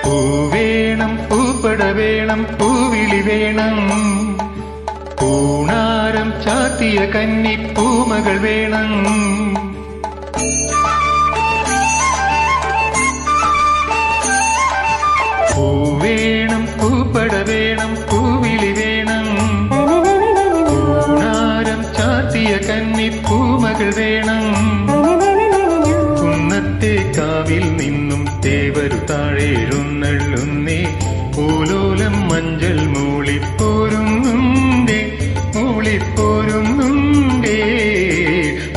പൂവേണം പൂപ്പട വേണം പൂവിളി വേണം പൂണാരം ചാത്തിയ കന്നി പൂമകൾ വേണം പൂവേണം പൂപ്പട വേണം പൂവിളി വേണം പൂണാരം ചാത്തിയ കന്നി പൂമകൾ വേണം കുന്നത്തെ കാവിൽ നിന്നും തേവരു താഴെഴുന്നള്ളുന്നേ പൂലോലം മഞ്ചൾ മൂളിപ്പോരുന്നുണ്ടേ മൂളിപ്പോരുന്നുണ്ടേ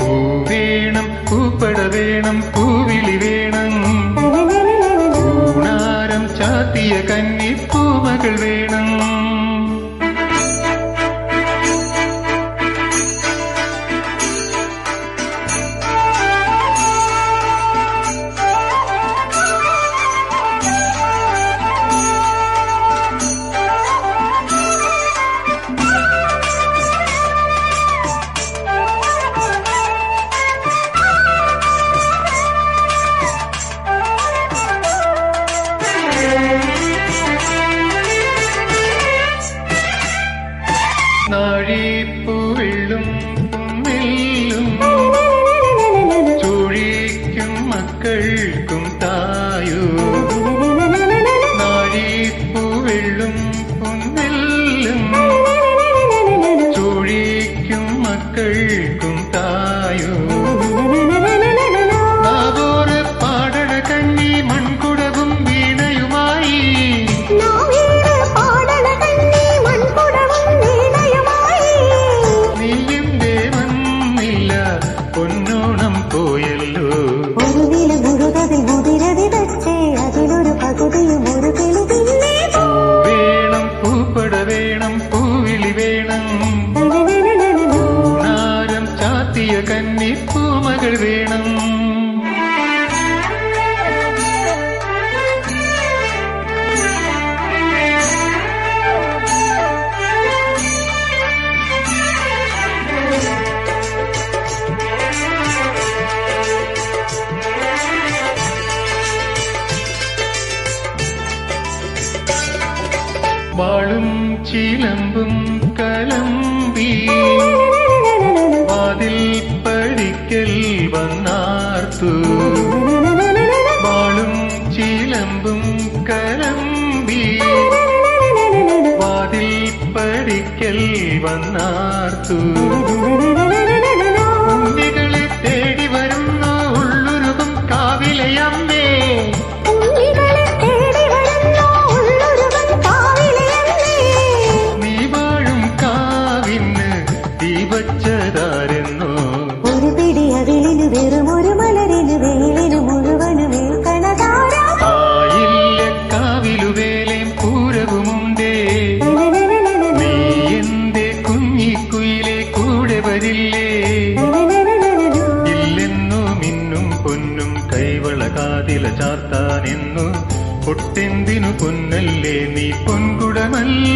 പൂവേണം പൂപ്പട വേണം പൂവിളി വേണം പൂണാരം ചാത്തിയ കന്നി പൂമകൾ വേണം നാഴിപ്പൂവെള്ളും പുന്നെല്ലും ചൊഴിക്കും മക്കൾക്കും തായോ നാഴിപ്പൂവെള്ളും പുന്നെല്ലും ചൊഴിക്കും മക്കൾക്കും തായോ നാഗോര പാടണ കന്നി മൺകുടവും വീണയുമായി പൊന്നോണം പോയല്ലോ വേണം പൂപ്പട വേണം പൂവിളി വേണം പൂണാരം ചാത്തിയ കന്നി പൂമകൾ വേണം വാളും ചിലമ്പും കലമ്പി വാതിൽ പടിക്കൽ വന്നാർത്തു വാളും ചിലമ്പും കലമ്പി വാതിൽ പടിക്കൽ വന്നാർത്തു ഉണ്ണികളെ തേടി വരുന്നു ഉള്ളുരുകും കാവിലയമ്മേ ാരെന്നോ ഒരു പിടി അവിലിനു വെറും ഒരു മലരിനു വെയിലിനു മുഴുവനും ആയില്ല കാവിലുവേലേം പൂരവുമുണ്ടേ നീ എന്റെ കുഞ്ഞിക്കുയിലെ കൂടെ വരില്ലേ ഇല്ലെന്നു മിന്നും പൊന്നും കൈവള കാതില ചാർത്താനെന്നു പൊട്ടെന്തിനു പൊന്നല്ലേ നീ പൊൻകുടമല്ല